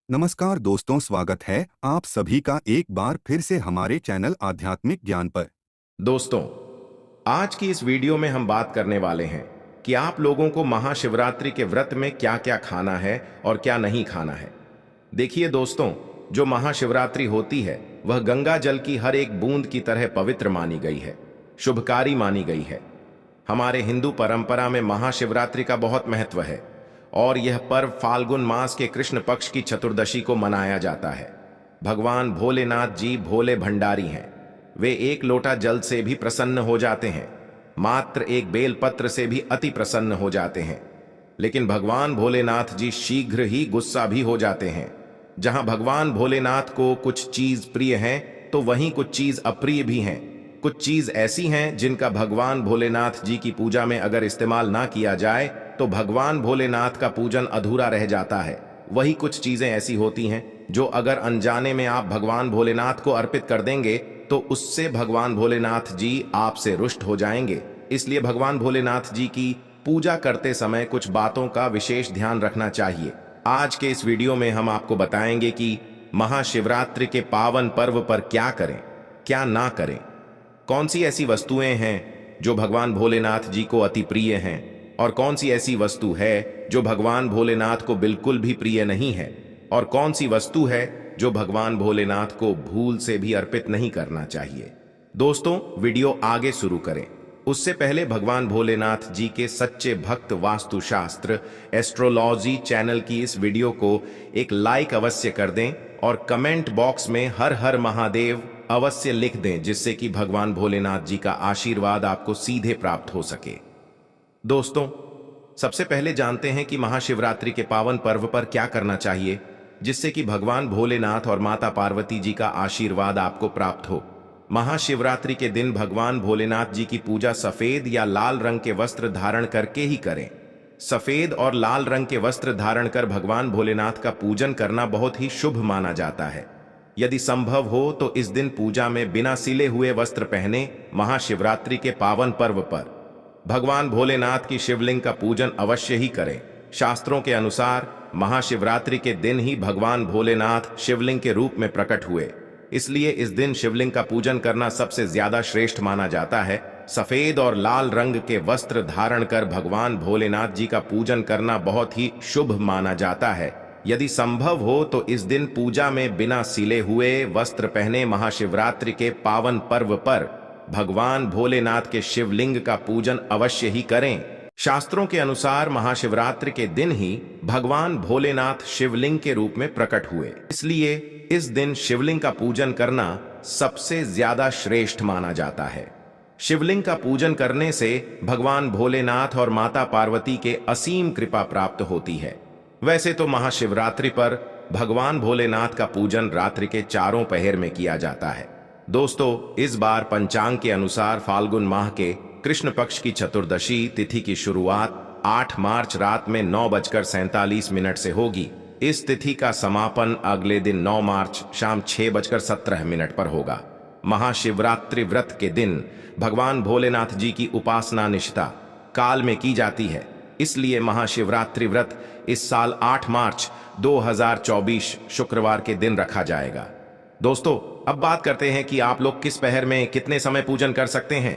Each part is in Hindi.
नमस्कार दोस्तों, स्वागत है आप सभी का एक बार फिर से हमारे चैनल आध्यात्मिक ज्ञान पर। दोस्तों, आज की इस वीडियो में हम बात करने वाले हैं कि आप लोगों को महाशिवरात्रि के व्रत में क्या क्या खाना है और क्या नहीं खाना है। देखिए दोस्तों, जो महाशिवरात्रि होती है वह गंगा जल की हर एक बूंद की तरह पवित्र मानी गई है, शुभकारी मानी गई है। हमारे हिंदू परंपरा में महाशिवरात्रि का बहुत महत्व है और यह पर्व फाल्गुन मास के कृष्ण पक्ष की चतुर्दशी को मनाया जाता है। भगवान भोलेनाथ जी भोले भंडारी हैं। वे एक लोटा जल से भी प्रसन्न हो जाते हैं, मात्र एक बेलपत्र से भी अति प्रसन्न हो जाते हैं। लेकिन भगवान भोलेनाथ जी शीघ्र ही गुस्सा भी हो जाते हैं। जहां भगवान भोलेनाथ को कुछ चीज प्रिय है तो वहीं कुछ चीज अप्रिय भी हैं। कुछ चीज ऐसी हैं जिनका भगवान भोलेनाथ जी की पूजा में अगर इस्तेमाल ना किया जाए तो भगवान भोलेनाथ का पूजन अधूरा रह जाता है। वही कुछ चीजें ऐसी होती हैं जो अगर अनजाने में आप भगवान भोलेनाथ को अर्पित कर देंगे तो उससे भगवान भोलेनाथ जी आपसे रुष्ट हो जाएंगे। इसलिए भगवान भोलेनाथ जी की पूजा करते समय कुछ बातों का विशेष ध्यान रखना चाहिए। आज के इस वीडियो में हम आपको बताएंगे कि महाशिवरात्रि के पावन पर्व पर क्या करें, क्या ना करें। कौन सी ऐसी वस्तुएं हैं जो भगवान भोलेनाथ जी को अति प्रिय हैं और कौन सी ऐसी वस्तु है जो भगवान भोलेनाथ को बिल्कुल भी प्रिय नहीं है, और कौन सी वस्तु है जो भगवान भोलेनाथ को भूल से भी अर्पित नहीं करना चाहिए। दोस्तों, वीडियो आगे शुरू करें उससे पहले भगवान भोलेनाथ जी के सच्चे भक्त वास्तुशास्त्र एस्ट्रोलॉजी चैनल की इस वीडियो को एक लाइक अवश्य कर दें और कमेंट बॉक्स में हर हर महादेव अवश्य लिख दें, जिससे कि भगवान भोलेनाथ जी का आशीर्वाद आपको सीधे प्राप्त हो सके। दोस्तों, सबसे पहले जानते हैं कि महाशिवरात्रि के पावन पर्व पर क्या करना चाहिए जिससे कि भगवान भोलेनाथ और माता पार्वती जी का आशीर्वाद आपको प्राप्त हो। महाशिवरात्रि के दिन भगवान भोलेनाथ जी की पूजा सफेद या लाल रंग के वस्त्र धारण करके ही करें। सफेद और लाल रंग के वस्त्र धारण कर भगवान भोलेनाथ का पूजन करना बहुत ही शुभ माना जाता है। यदि संभव हो तो इस दिन पूजा में बिना सिले हुए वस्त्र पहने महाशिवरात्रि के पावन पर्व पर भगवान भोलेनाथ की शिवलिंग का पूजन अवश्य ही करें। शास्त्रों के अनुसार महाशिवरात्रि के दिन ही भगवान भोलेनाथ शिवलिंग के रूप में प्रकट हुए, इसलिए इस दिन शिवलिंग का पूजन करना सबसे ज्यादा श्रेष्ठ माना जाता है। सफेद और लाल रंग के वस्त्र धारण कर भगवान भोलेनाथ जी का पूजन करना बहुत ही शुभ माना जाता है। यदि संभव हो तो इस दिन पूजा में बिना सिले हुए वस्त्र पहने महाशिवरात्रि के पावन पर्व पर भगवान भोलेनाथ के शिवलिंग का पूजन अवश्य ही करें। शास्त्रों के अनुसार महाशिवरात्रि के दिन ही भगवान भोलेनाथ शिवलिंग के रूप में प्रकट हुए, इसलिए इस दिन शिवलिंग का पूजन करना सबसे ज्यादा श्रेष्ठ माना जाता है। शिवलिंग का पूजन करने से भगवान भोलेनाथ और माता पार्वती के असीम कृपा प्राप्त होती है। वैसे तो महाशिवरात्रि पर भगवान भोलेनाथ का पूजन रात्रि के चारों पहर में किया जाता है। दोस्तों, इस बार पंचांग के अनुसार फाल्गुन माह के कृष्ण पक्ष की चतुर्दशी तिथि की शुरुआत 8 मार्च रात में 9:47 से होगी। इस तिथि का समापन अगले दिन 9 मार्च शाम 6:17 पर होगा। महाशिवरात्रि व्रत के दिन भगवान भोलेनाथ जी की उपासना निष्ठा काल में की जाती है, इसलिए महाशिवरात्रि व्रत इस साल 8 मार्च 2024 शुक्रवार के दिन रखा जाएगा। दोस्तों, अब बात करते हैं कि आप लोग किस पहर में कितने समय पूजन कर सकते हैं।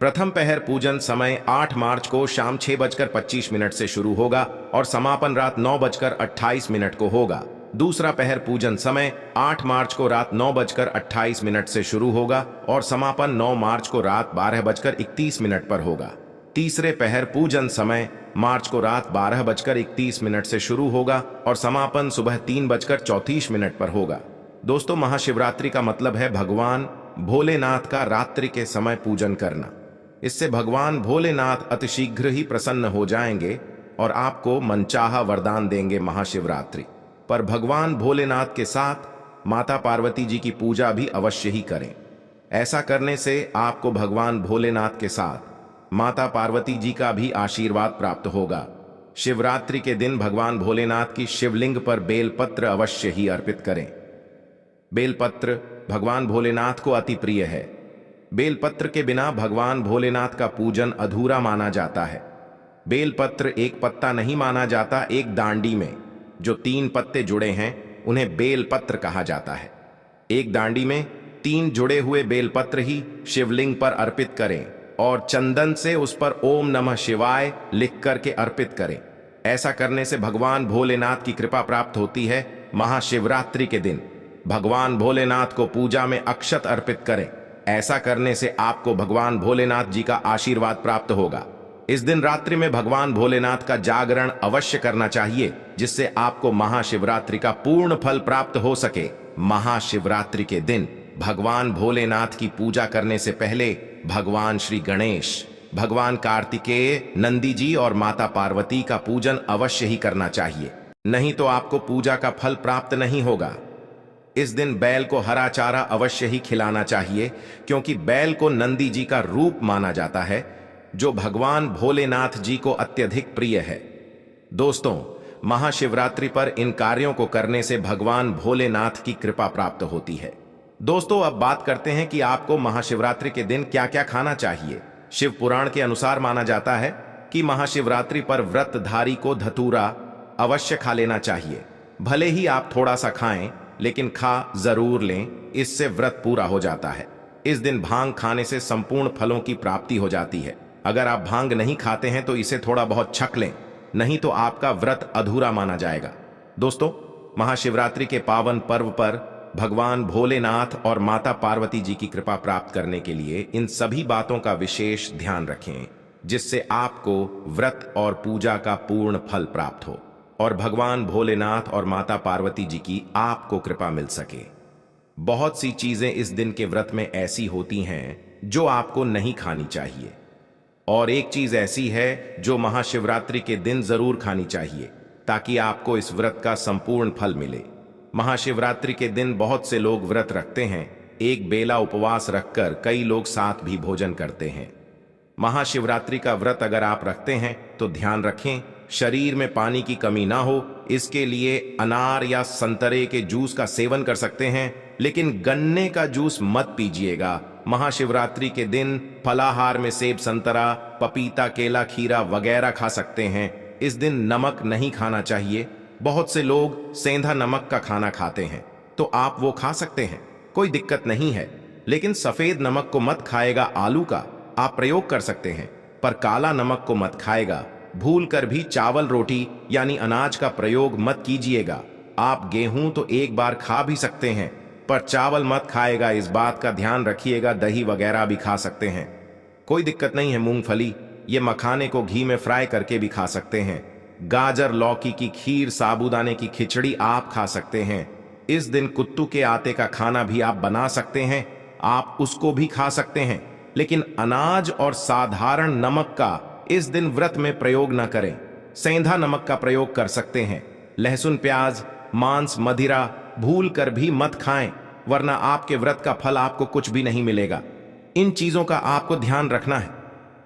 प्रथम पहर पूजन समय 8 मार्च को शाम 6:25 से शुरू होगा और समापन रात 9:28 को होगा। दूसरा पहर पूजन समय 8 मार्च को रात 9:28 से शुरू होगा और समापन 9 मार्च को रात 12:31 पर होगा। तीसरे पहर पूजन समय मार्च को रात 12:31 से शुरू होगा और समापन सुबह 3:34 पर होगा। दोस्तों, महाशिवरात्रि का मतलब है भगवान भोलेनाथ का रात्रि के समय पूजन करना। इससे भगवान भोलेनाथ अतिशीघ्र ही प्रसन्न हो जाएंगे और आपको मनचाहा वरदान देंगे। महाशिवरात्रि पर भगवान भोलेनाथ के साथ माता पार्वती जी की पूजा भी अवश्य ही करें। ऐसा करने से आपको भगवान भोलेनाथ के साथ माता पार्वती जी का भी आशीर्वाद प्राप्त होगा। शिवरात्रि के दिन भगवान भोलेनाथ की शिवलिंग पर बेलपत्र अवश्य ही अर्पित करें। बेलपत्र भगवान भोलेनाथ को अति प्रिय है। बेलपत्र के बिना भगवान भोलेनाथ का पूजन अधूरा माना जाता है। बेलपत्र एक पत्ता नहीं माना जाता, एक दांडी में जो 3 पत्ते जुड़े हैं उन्हें बेलपत्र कहा जाता है। एक डांडी में 3 जुड़े हुए बेलपत्र ही शिवलिंग पर अर्पित करें और चंदन से उस पर ओम नमः शिवाय लिख करके अर्पित करें। ऐसा करने से भगवान भोलेनाथ की कृपा प्राप्त होती है। महाशिवरात्रि के दिन भगवान भोलेनाथ को पूजा में अक्षत अर्पित करें। ऐसा करने से आपको भगवान भोलेनाथ जी का आशीर्वाद प्राप्त होगा। इस दिन रात्रि में भगवान भोलेनाथ का जागरण अवश्य करना चाहिए, जिससे आपको महाशिवरात्रि का पूर्ण फल प्राप्त हो सके। महाशिवरात्रि के दिन भगवान भोलेनाथ की पूजा करने से पहले भगवान श्री गणेश, भगवान कार्तिकेय, नंदी जी और माता पार्वती का पूजन अवश्य ही करना चाहिए, नहीं तो आपको पूजा का फल प्राप्त नहीं होगा। इस दिन बैल को हरा चारा अवश्य ही खिलाना चाहिए, क्योंकि बैल को नंदी जी का रूप माना जाता है, जो भगवान भोलेनाथ जी को अत्यधिक प्रिय है। दोस्तों, महाशिवरात्रि पर इन कार्यों को करने से भगवान भोलेनाथ की कृपा प्राप्त होती है। दोस्तों, अब बात करते हैं कि आपको महाशिवरात्रि के दिन क्या क्या खाना चाहिए। शिव पुराण के अनुसार माना जाता है कि महाशिवरात्रि पर व्रतधारी को धतूरा अवश्य खा लेना चाहिए। भले ही आप थोड़ा सा खाएं, लेकिन खा जरूर लें, इससे व्रत पूरा हो जाता है। इस दिन भांग खाने से संपूर्ण फलों की प्राप्ति हो जाती है। अगर आप भांग नहीं खाते हैं तो इसे थोड़ा बहुत छक लें, नहीं तो आपका व्रत अधूरा माना जाएगा। दोस्तों, महाशिवरात्रि के पावन पर्व पर भगवान भोलेनाथ और माता पार्वती जी की कृपा प्राप्त करने के लिए इन सभी बातों का विशेष ध्यान रखें, जिससे आपको व्रत और पूजा का पूर्ण फल प्राप्त हो और भगवान भोलेनाथ और माता पार्वती जी की आपको कृपा मिल सके। बहुत सी चीजें इस दिन के व्रत में ऐसी होती हैं जो आपको नहीं खानी चाहिए, और एक चीज ऐसी है जो महाशिवरात्रि के दिन जरूर खानी चाहिए, ताकि आपको इस व्रत का संपूर्ण फल मिले। महाशिवरात्रि के दिन बहुत से लोग व्रत रखते हैं। एक बेला उपवास रखकर कई लोग साथ भी भोजन करते हैं। महाशिवरात्रि का व्रत अगर आप रखते हैं तो ध्यान रखें, शरीर में पानी की कमी ना हो। इसके लिए अनार या संतरे के जूस का सेवन कर सकते हैं, लेकिन गन्ने का जूस मत पीजिएगा। महाशिवरात्रि के दिन फलाहार में सेब, संतरा, पपीता, केला, खीरा वगैरह खा सकते हैं। इस दिन नमक नहीं खाना चाहिए। बहुत से लोग सेंधा नमक का खाना खाते हैं, तो आप वो खा सकते हैं, कोई दिक्कत नहीं है। लेकिन सफेद नमक को मत खाएगा। आलू का आप प्रयोग कर सकते हैं, पर काला नमक को मत खाएगा। भूल कर भी चावल रोटी यानी अनाज का प्रयोग मत कीजिएगा। आप गेहूं तो एक बार खा भी सकते हैं, पर चावल मत खाएगा, इस बात का ध्यान रखिएगा। दही वगैरह भी खा सकते हैं, कोई दिक्कत नहीं है। मूंगफली, ये मखाने को घी में फ्राई करके भी खा सकते हैं। गाजर, लौकी की खीर, साबूदाने की खिचड़ी आप खा सकते हैं। इस दिन कुत्तू के आटे का खाना भी आप बना सकते हैं, आप उसको भी खा सकते हैं। लेकिन अनाज और साधारण नमक का इस दिन व्रत में प्रयोग न करें। सेंधा नमक का प्रयोग कर सकते हैं। लहसुन, प्याज, मांस, मदिरा भूल कर भी मत खाएं, वरना आपके व्रत का फल आपको कुछ भी नहीं मिलेगा। इन चीजों का आपको ध्यान रखना है,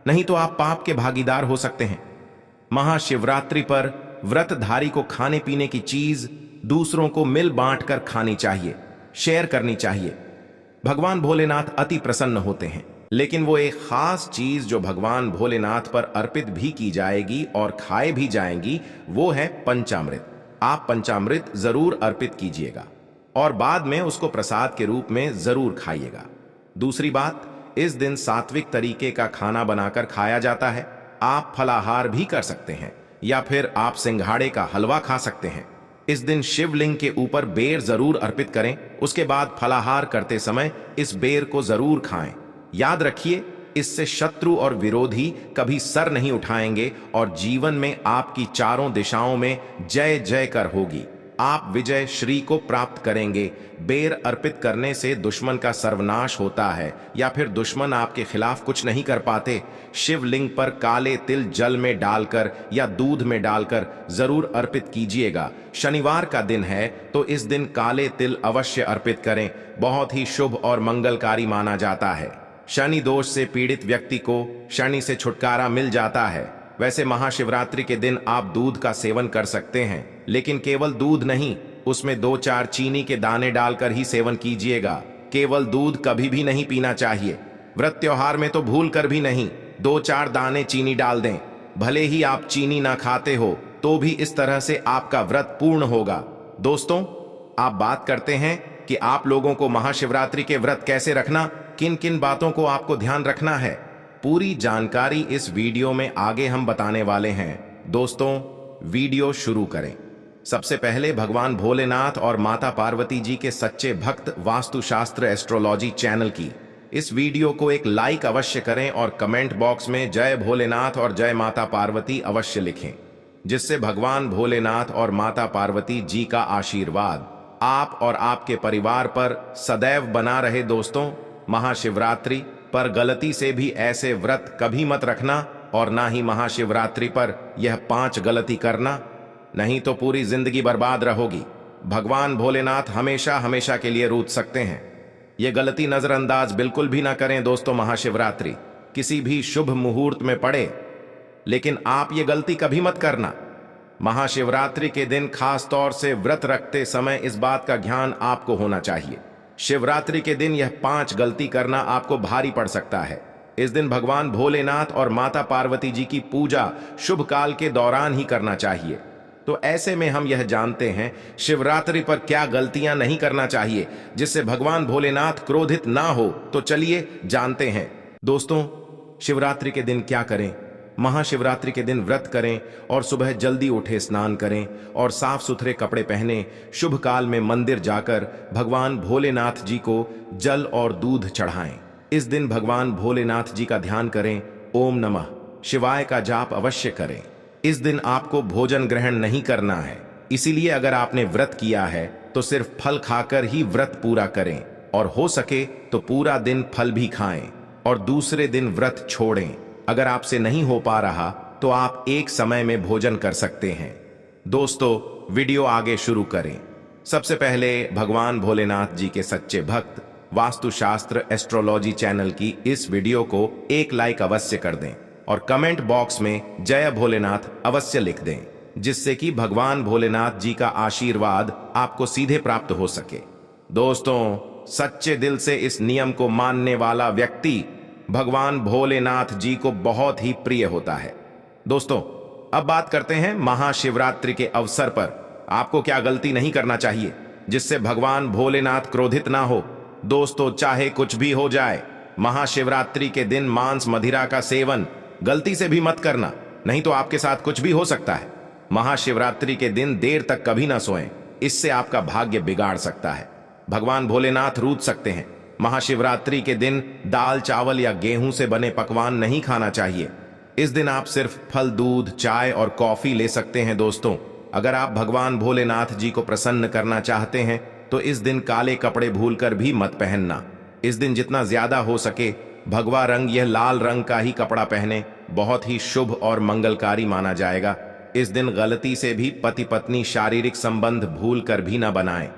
नहीं तो आप पाप के भागीदार हो सकते हैं। महाशिवरात्रि पर व्रतधारी को खाने पीने की चीज दूसरों को मिल बांट कर खानी चाहिए, शेयर करनी चाहिए। भगवान भोलेनाथ अति प्रसन्न होते हैं। लेकिन वो एक खास चीज जो भगवान भोलेनाथ पर अर्पित भी की जाएगी और खाए भी जाएंगी, वो है पंचामृत। आप पंचामृत जरूर अर्पित कीजिएगा और बाद में उसको प्रसाद के रूप में जरूर खाइएगा। दूसरी बात, इस दिन सात्विक तरीके का खाना बनाकर खाया जाता है। आप फलाहार भी कर सकते हैं या फिर आप सिंघाड़े का हलवा खा सकते हैं। इस दिन शिवलिंग के ऊपर बेर जरूर अर्पित करें। उसके बाद फलाहार करते समय इस बेर को जरूर खाएं। याद रखिए, इससे शत्रु और विरोधी कभी सर नहीं उठाएंगे और जीवन में आपकी चारों दिशाओं में जय जय कर होगी। आप विजय श्री को प्राप्त करेंगे। बेर अर्पित करने से दुश्मन का सर्वनाश होता है या फिर दुश्मन आपके खिलाफ कुछ नहीं कर पाते। शिवलिंग पर काले तिल जल में डालकर या दूध में डालकर जरूर अर्पित कीजिएगा। शनिवार का दिन है तो इस दिन काले तिल अवश्य अर्पित करें। बहुत ही शुभ और मंगलकारी माना जाता है। शनि दोष से पीड़ित व्यक्ति को शनि से छुटकारा मिल जाता है। वैसे महाशिवरात्रि के दिन आप दूध का सेवन कर सकते हैं, लेकिन केवल दूध नहीं, उसमें 2-4 चीनी के दाने डालकर ही सेवन कीजिएगा। केवल दूध कभी भी नहीं पीना चाहिए। व्रत त्योहार में तो भूल कर भी नहीं 2-4 दाने चीनी डाल दें। भले ही आप चीनी ना खाते हो तो भी इस तरह से आपका व्रत पूर्ण होगा। दोस्तों, आप बात करते हैं कि आप लोगों को महाशिवरात्रि के व्रत कैसे रखना, किन किन बातों को आपको ध्यान रखना है, पूरी जानकारी इस वीडियो में आगे हम बताने वाले हैं। दोस्तों, वीडियो शुरू करें। सबसे पहले भगवान भोलेनाथ और माता पार्वती जी के सच्चे भक्त वास्तुशास्त्र एस्ट्रोलॉजी चैनल की इस वीडियो को एक लाइक अवश्य करें और कमेंट बॉक्स में जय भोलेनाथ और जय माता पार्वती अवश्य लिखें, जिससे भगवान भोलेनाथ और माता पार्वती जी का आशीर्वाद आप और आपके परिवार पर सदैव बना रहे। दोस्तों, महाशिवरात्रि पर गलती से भी ऐसे व्रत कभी मत रखना और ना ही महाशिवरात्रि पर यह 5 गलती करना, नहीं तो पूरी जिंदगी बर्बाद रहोगी। भगवान भोलेनाथ हमेशा हमेशा के लिए रूठ सकते हैं। ये गलती नजरअंदाज बिल्कुल भी ना करें दोस्तों। महाशिवरात्रि किसी भी शुभ मुहूर्त में पड़े, लेकिन आप ये गलती कभी मत करना। महाशिवरात्रि के दिन खास तौर से व्रत रखते समय इस बात का ध्यान आपको होना चाहिए। शिवरात्रि के दिन यह 5 गलती करना आपको भारी पड़ सकता है। इस दिन भगवान भोलेनाथ और माता पार्वती जी की पूजा शुभ काल के दौरान ही करना चाहिए। तो ऐसे में हम यह जानते हैं शिवरात्रि पर क्या गलतियां नहीं करना चाहिए जिससे भगवान भोलेनाथ क्रोधित ना हो। तो चलिए जानते हैं। दोस्तों, शिवरात्रि के दिन क्या करें। महाशिवरात्रि के दिन व्रत करें और सुबह जल्दी उठे, स्नान करें और साफ सुथरे कपड़े पहने शुभ काल में मंदिर जाकर भगवान भोलेनाथ जी को जल और दूध चढ़ाएं। इस दिन भगवान भोलेनाथ जी का ध्यान करें, ओम नमः शिवाय का जाप अवश्य करें। इस दिन आपको भोजन ग्रहण नहीं करना है, इसीलिए अगर आपने व्रत किया है तो सिर्फ फल खाकर ही व्रत पूरा करें और हो सके तो पूरा दिन फल भी खाएं और दूसरे दिन व्रत छोड़ें। अगर आपसे नहीं हो पा रहा तो आप एक समय में भोजन कर सकते हैं। दोस्तों, वीडियो आगे शुरू करें। सबसे पहले भगवान भोलेनाथ जी के सच्चे भक्त वास्तुशास्त्र एस्ट्रोलॉजी चैनल की इस वीडियो को एक लाइक अवश्य कर दें और कमेंट बॉक्स में जय भोलेनाथ अवश्य लिख दें, जिससे कि भगवान भोलेनाथ जी का आशीर्वाद आपको सीधे प्राप्त हो सके। दोस्तों, सच्चे दिल से इस नियम को मानने वाला व्यक्ति भगवान भोलेनाथ जी को बहुत ही प्रिय होता है। दोस्तों, अब बात करते हैं महाशिवरात्रि के अवसर पर आपको क्या गलती नहीं करना चाहिए जिससे भगवान भोलेनाथ क्रोधित ना हो। दोस्तों, चाहे कुछ भी हो जाए, महाशिवरात्रि के दिन मांस मदिरा का सेवन गलती से भी मत करना, नहीं तो आपके साथ कुछ भी हो सकता है। महाशिवरात्रि के दिन देर तक कभी ना सोएं, इससे आपका भाग्य बिगाड़ सकता है। भगवान भोलेनाथ रूठ सकते हैं। महाशिवरात्रि के दिन दाल, चावल या गेहूं से बने पकवान नहीं खाना चाहिए। इस दिन आप सिर्फ फल, दूध, चाय और कॉफी ले सकते हैं। दोस्तों, अगर आप भगवान भोलेनाथ जी को प्रसन्न करना चाहते हैं तो इस दिन काले कपड़े भूलकर भी मत पहनना। इस दिन जितना ज्यादा हो सके भगवा रंग, यह लाल रंग का ही कपड़ा पहने, बहुत ही शुभ और मंगलकारी माना जाएगा। इस दिन गलती से भी पति पत्नी शारीरिक संबंध भूलकर भी न बनाएं,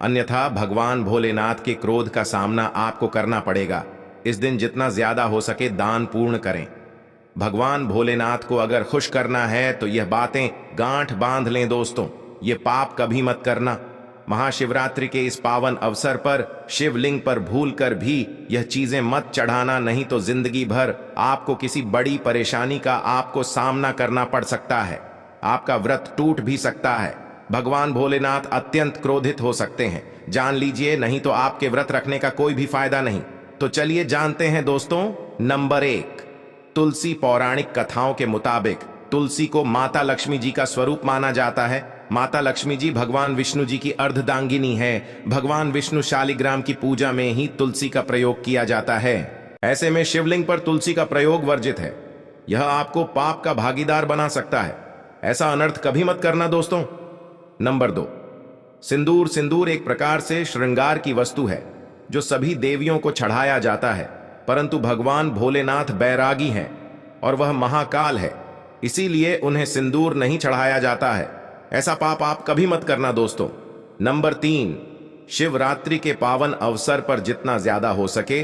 अन्यथा भगवान भोलेनाथ के क्रोध का सामना आपको करना पड़ेगा। इस दिन जितना ज्यादा हो सके दान पूर्ण करें। भगवान भोलेनाथ को अगर खुश करना है तो यह बातें गांठ बांध लें। दोस्तों, ये पाप कभी मत करना। महाशिवरात्रि के इस पावन अवसर पर शिवलिंग पर भूलकर भी यह चीजें मत चढ़ाना, नहीं तो जिंदगी भर आपको किसी बड़ी परेशानी का आपको सामना करना पड़ सकता है। आपका व्रत टूट भी सकता है। भगवान भोलेनाथ अत्यंत क्रोधित हो सकते हैं, जान लीजिए, नहीं तो आपके व्रत रखने का कोई भी फायदा नहीं। तो चलिए जानते हैं। दोस्तों, नंबर 1, तुलसी। पौराणिक कथाओं के मुताबिक तुलसी को माता लक्ष्मी जी का स्वरूप माना जाता है। माता लक्ष्मी जी भगवान विष्णु जी की अर्धदांगिनी है। भगवान विष्णु शालिग्राम की पूजा में ही तुलसी का प्रयोग किया जाता है। ऐसे में शिवलिंग पर तुलसी का प्रयोग वर्जित है। यह आपको पाप का भागीदार बना सकता है। ऐसा अनर्थ कभी मत करना। दोस्तों, नंबर 2, सिंदूर। सिंदूर एक प्रकार से श्रृंगार की वस्तु है जो सभी देवियों को चढ़ाया जाता है, परंतु भगवान भोलेनाथ बैरागी हैं और वह महाकाल है, इसीलिए उन्हें सिंदूर नहीं चढ़ाया जाता है। ऐसा पाप आप कभी मत करना। दोस्तों, नंबर 3, शिवरात्रि के पावन अवसर पर जितना ज्यादा हो सके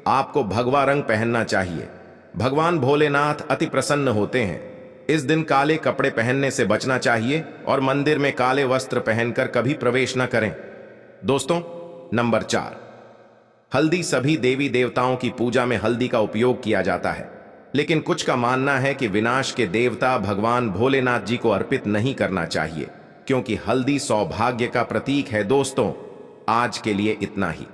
आपको भगवा रंग पहनना चाहिए। भगवान भोलेनाथ अति प्रसन्न होते हैं। इस दिन काले कपड़े पहनने से बचना चाहिए और मंदिर में काले वस्त्र पहनकर कभी प्रवेश न करें। दोस्तों, नंबर 4, हल्दी। सभी देवी देवताओं की पूजा में हल्दी का उपयोग किया जाता है, लेकिन कुछ का मानना है कि विनाश के देवता भगवान भोलेनाथ जी को अर्पित नहीं करना चाहिए, क्योंकि हल्दी सौभाग्य का प्रतीक है। दोस्तों, आज के लिए इतना ही।